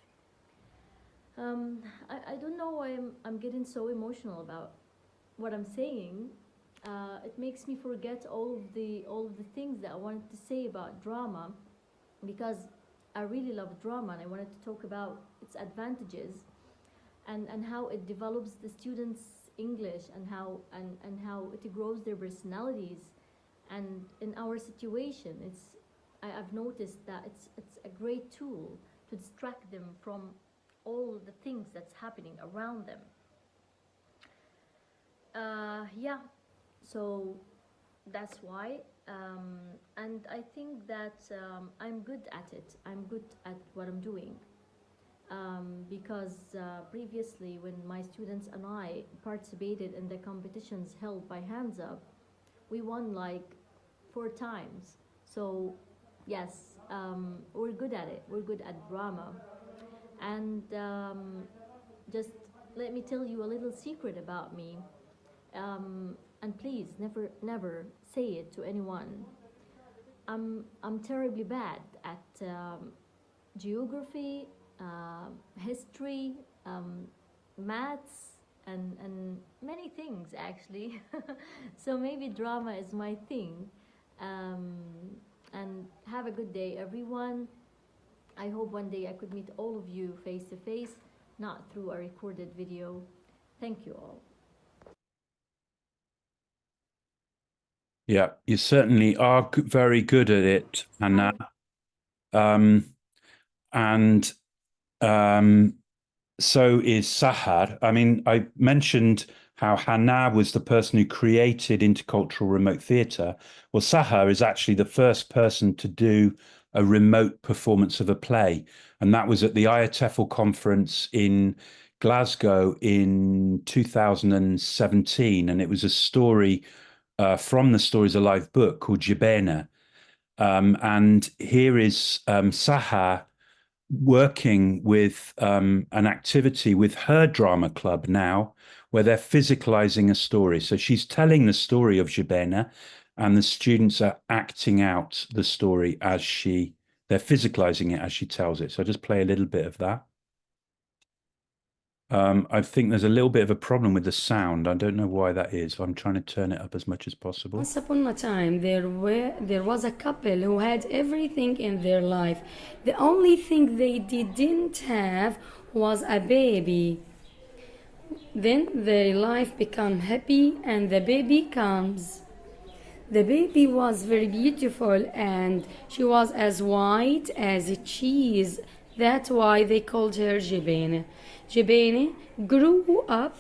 I don't know why I'm getting so emotional about what I'm saying. It makes me forget all of the things that I wanted to say about drama, because I really love drama and I wanted to talk about its advantages and how it develops the students' English and how it grows their personalities. And in our situation, I've noticed that it's a great tool to distract them from all the things that's happening around them. Yeah, so that's why, and I think that I'm good at it. I'm good at what I'm doing, because previously when my students and I participated in the competitions held by Hands Up, We won like 4 times. So yes, we're good at it. We're good at drama. And just let me tell you a little secret about me. And please never say it to anyone. I'm terribly bad at geography, history, maths, and many things actually. So maybe drama is my thing. And have a good day, everyone. I hope one day I could meet all of you face to face, not through a recorded video. Thank you all. Yeah, you certainly are very good at it, Hannah. And so is Sahar. I mean, I mentioned how Hannah was the person who created intercultural remote theatre. Well, Sahar is actually the first person to do a remote performance of a play. And that was at the IATEFL conference in Glasgow in 2017. And it was a story from the Stories Alive book called Jibena. And here is Sahar working with an activity with her drama club now, where they're physicalizing a story. So she's telling the story of Jibena, and the students are acting out the story as they're physicalizing it as she tells it. So I'll just play a little bit of that. I think there's a little bit of a problem with the sound. I don't know why that is. I'm trying to turn it up as much as possible. Once upon a time, there was a couple who had everything in their life. The only thing they didn't have was a baby. Then their life became happy and the baby comes. The baby was very beautiful and she was as white as a cheese. That's why they called her Jibene. Jibene grew up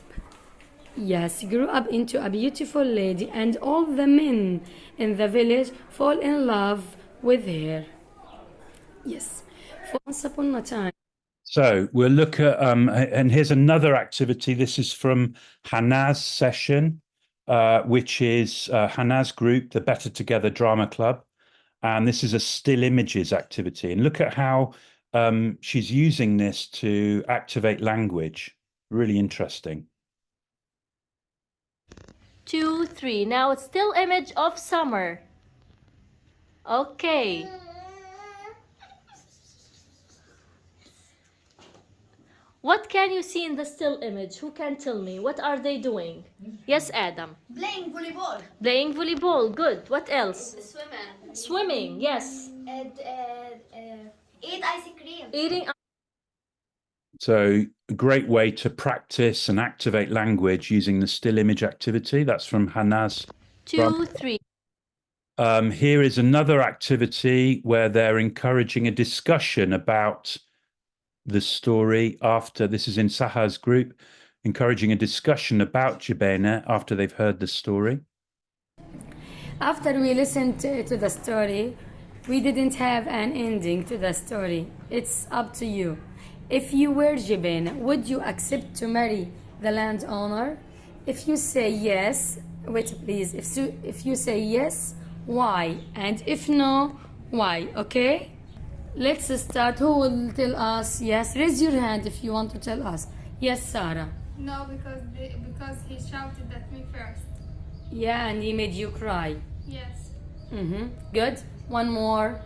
into a beautiful lady, and all the men in the village fall in love with her. Yes, once upon a time. So we'll look at, and here's another activity. This is from Hannah's session, which is Hannah's group, the Better Together Drama Club. And this is a still images activity. And look at how she's using this to activate language. Really interesting. 2, 3. Now it's still image of summer. Okay. What can you see in the still image? Who can tell me? What are they doing? Yes, Adam. Playing volleyball. Playing volleyball. Good. What else? Swimming. Swimming. Yes. Eat ice cream. Eating. So a great way to practice and activate language using the still image activity. That's from Hannah's. 2, 3. Here is another activity where they're encouraging a discussion about the story after, this is in Sahar's group, encouraging a discussion about Jibena after they've heard the story. After we listened to the story, we didn't have an ending to the story. It's up to you. If you were Jibena, would you accept to marry the landowner? If you say yes, wait please, if you say yes, why? And if no, why? Okay? Let's start. Who will tell us yes? Raise your hand if you want to tell us. Yes, Sarah. No, because he shouted at me first. Yeah, and he made you cry. Yes. Good. One more.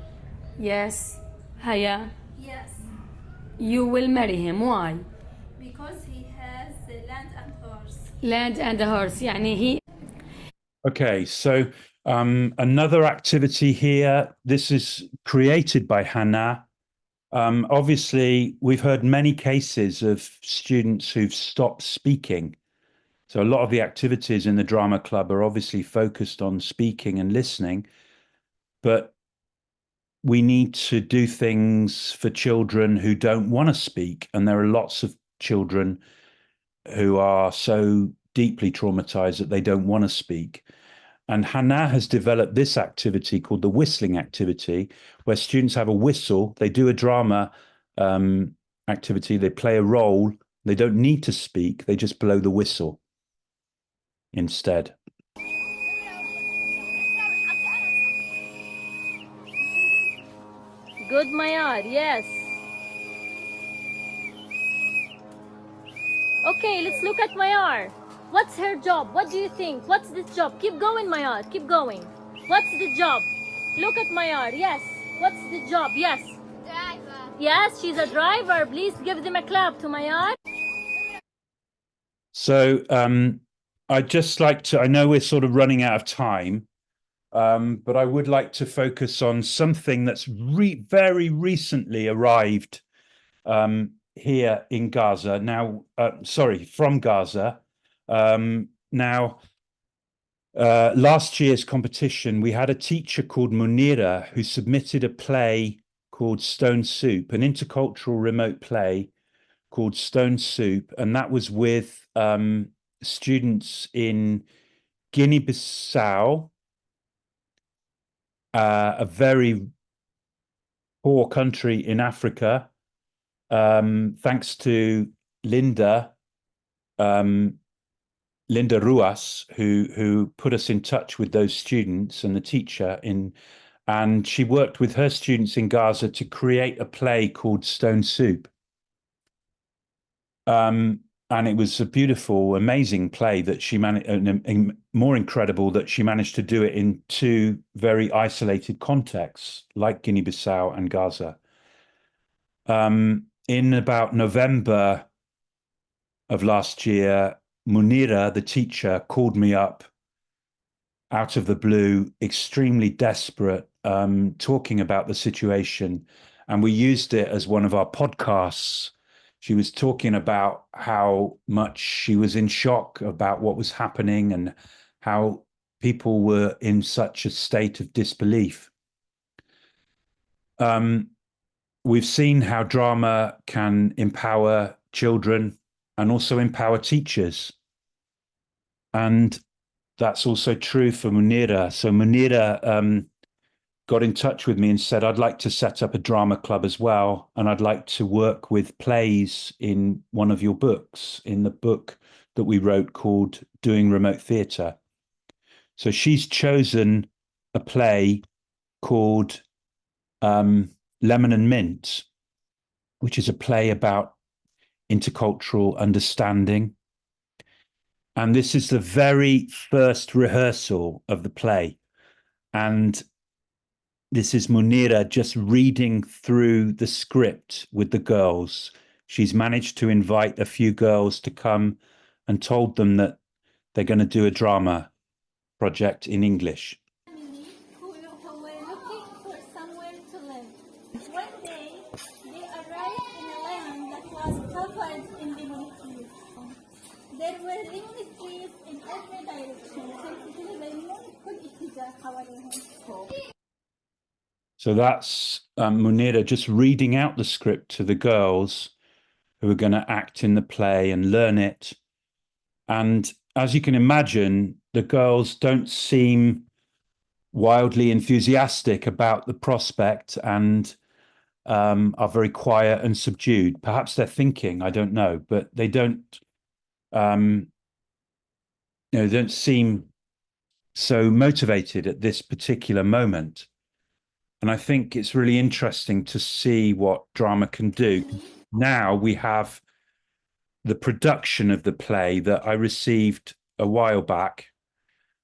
Yes. Haya. Yes. You will marry him. Why? Because he has land and horse. Land and a horse. يعني he. Okay, so another activity here. This is created by Hannah. Obviously, we've heard many cases of students who've stopped speaking. So a lot of the activities in the drama club are obviously focused on speaking and listening, but we need to do things for children who don't want to speak. And there are lots of children who are so deeply traumatized that they don't want to speak. And Hannah has developed this activity called the whistling activity, where students have a whistle, they do a drama activity, they play a role, they don't need to speak, they just blow the whistle instead. Good, Mayar. Yes. Okay, let's look at Mayar. What's her job? What do you think? What's this job? Keep going, Mayar. Keep going. What's the job? Look at Mayar. Yes. What's the job? Yes. Driver. Yes, she's a driver. Please give them a clap to Mayar. So I'd just like to, I know we're sort of running out of time, but I would like to focus on something that's very recently arrived here in Gaza. Now, sorry, from Gaza. Last year's competition, we had a teacher called Munira who submitted a play called Stone Soup, an intercultural remote play called Stone Soup, and that was with students in Guinea-Bissau, a very poor country in Africa. Thanks to Linda Ruas, who put us in touch with those students and the teacher and she worked with her students in Gaza to create a play called Stone Soup. And it was a beautiful, amazing play that she managed, and more incredible that she managed to do it in two very isolated contexts, like Guinea-Bissau and Gaza. In about November of last year, Munira, the teacher, called me up out of the blue, extremely desperate, talking about the situation. And we used it as one of our podcasts. She was talking about how much she was in shock about what was happening and how people were in such a state of disbelief. We've seen how drama can empower children and also empower teachers. And that's also true for Munira. So Munira got in touch with me and said, I'd like to set up a drama club as well. And I'd like to work with plays in one of your books, in the book that we wrote called Doing Remote Theatre. So she's chosen a play called Lemon and Mint, which is a play about intercultural understanding. And this is the very first rehearsal of the play. And this is Munira just reading through the script with the girls. She's managed to invite a few girls to come and told them that they're going to do a drama project in English. Who were looking for somewhere to live. One day, they arrived in a land that was covered in lemon trees. There were lemon trees in every direction. So that's Munira just reading out the script to the girls who are going to act in the play and learn it. And as you can imagine, the girls don't seem wildly enthusiastic about the prospect and are very quiet and subdued. Perhaps they're thinking, I don't know, but they don't, don't seem so motivated at this particular moment. And I think it's really interesting to see what drama can do. Now we have the production of the play that I received a while back.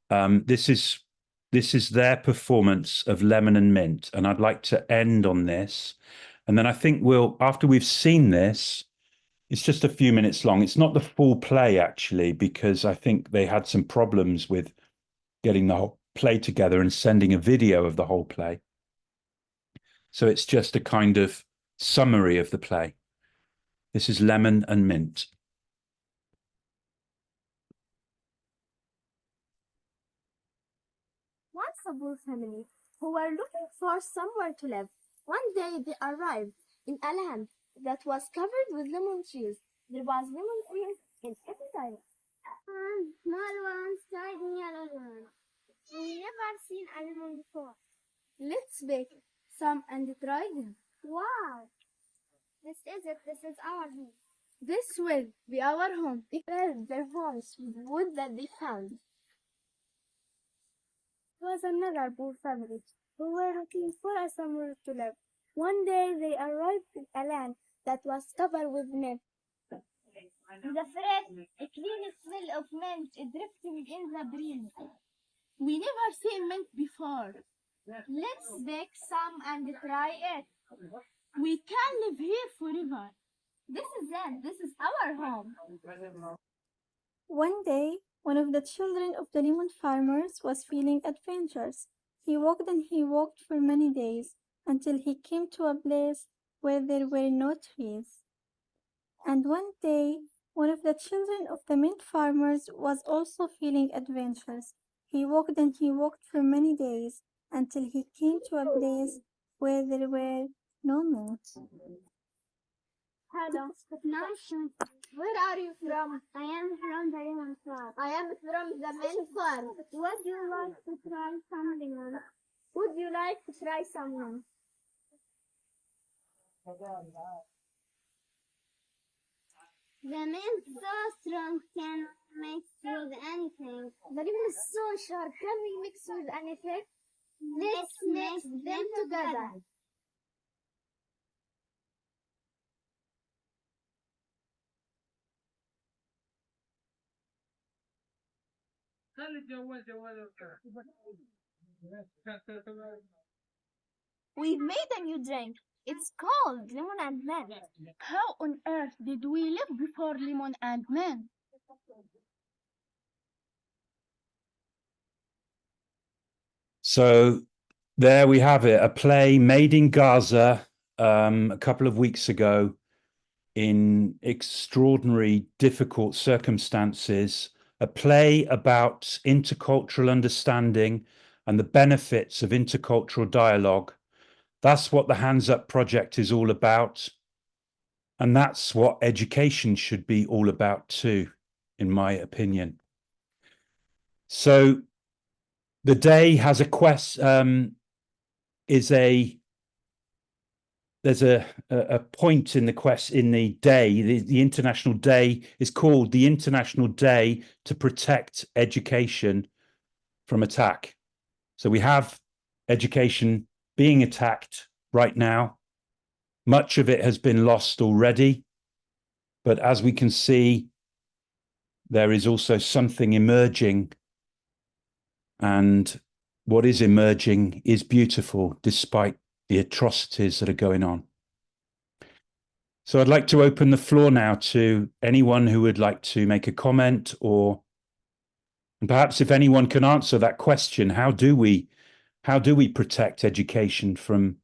This is their performance of Lemon and Mint, and I'd like to end on this. And then I think after we've seen this, it's just a few minutes long. It's not the full play, actually, because I think they had some problems with getting the whole play together and sending a video of the whole play. So it's just a kind of summary of the play. This is Lemon and Mint. Once a poor family who were looking for somewhere to live. One day they arrived in a land that was covered with lemon trees. There was lemon trees in every direction. Small ones, tiny yellow ones. We never seen a lemon before. Let's bake some and try them. Wow! This is it. This is our home. This will be our home. They built their homes with wood that they found. It was another poor family who were looking for somewhere to live. One day they arrived in a land that was covered with mint. The fresh, clean smell of mint drifting in the breeze. We never seen mint before. Let's pick some and try it. We can live here forever. This is it. This is our home. One day, one of the children of the lemon farmers was feeling adventurous. He walked and he walked for many days until he came to a place where there were no trees. And one day, one of the children of the mint farmers was also feeling adventurous. He walked and he walked for many days until he came to a place where there were no mint. Hello, nice. Where are you from? I am from the lemon farm. I am from the mint farm. Would you like to try some lemon? Would you like to try some lemon? The mint is so strong, can mix with anything. The lemon is so sharp, can we mix with anything? Let's mix them together. We've made a new drink. It's called lemon and mint. How on earth did we live before lemon and mint? So there we have it, a play made in Gaza a couple of weeks ago in extraordinary, difficult circumstances, a play about intercultural understanding and the benefits of intercultural dialogue. That's what the Hands Up project is all about. And that's what education should be all about too, in my opinion. So the day has a there's a point in the day. The International Day is called the International Day to Protect Education from Attack. So we have education being attacked right now. Much of it has been lost already, but as we can see, there is also something emerging, and what is emerging is beautiful despite the atrocities that are going on. So I'd like to open the floor now to anyone who would like to make a comment, and perhaps if anyone can answer that question, how do we protect education from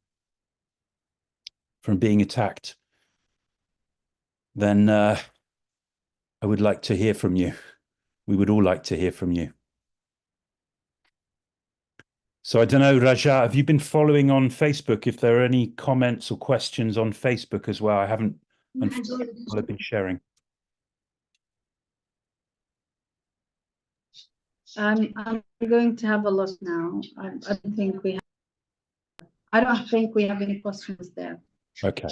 being attacked? Then I would like to hear from you. We would all like to hear from you. So I don't know, Raja, have you been following on Facebook? If there are any comments or questions on Facebook as well, I haven't. I've been sharing. I'm going to have a look now. I don't think we have any questions there. Okay.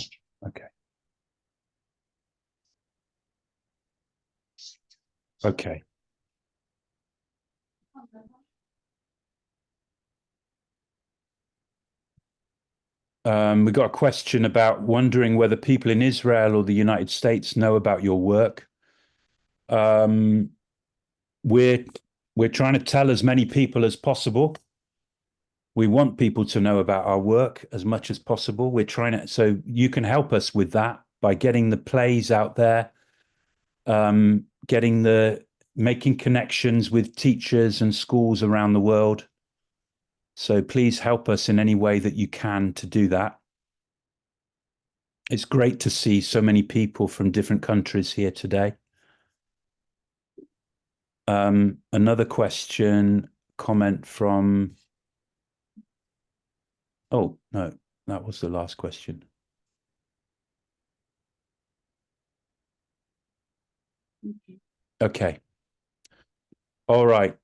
We got a question about wondering whether people in Israel or the United States know about your work. We're trying to tell as many people as possible. We want people to know about our work as much as possible. We're trying to, so you can help us with that by getting the plays out there, making connections with teachers and schools around the world. So please help us in any way that you can to do that. It's great to see so many people from different countries here today. Another comment from, oh, no, that was the last question. Okay. All right.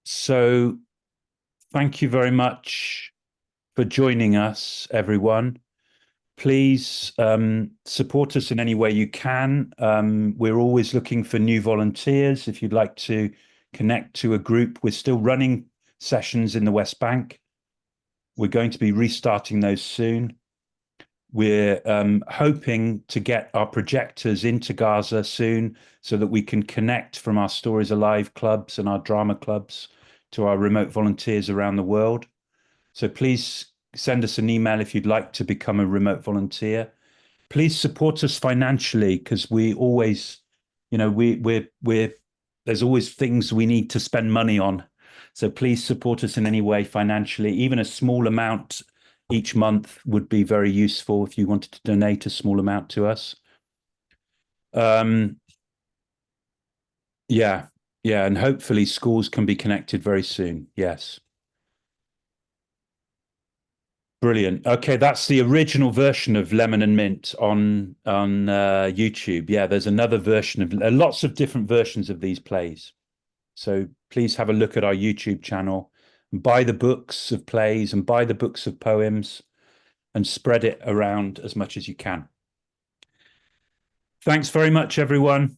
So thank you very much for joining us, everyone. Please support us in any way you can. We're always looking for new volunteers. If you'd like to connect to a group, we're still running sessions in the West Bank. We're going to be restarting those soon. we're hoping to get our projectors into Gaza soon so that we can connect from our Stories Alive clubs and our drama clubs to our remote volunteers around the world. So please send us an email if you'd like to become a remote volunteer. Please support us financially, because we always, you know, we're there's always things we need to spend money on. So please support us in any way financially. Even a small amount each month would be very useful if you wanted to donate a small amount to us. Yeah, and hopefully schools can be connected very soon. Yes. Brilliant. Okay, that's the original version of Lemon and Mint on YouTube. Yeah, there's another version of lots of different versions of these plays. So please have a look at our YouTube channel, buy the books of plays and buy the books of poems, and spread it around as much as you can. Thanks very much, everyone.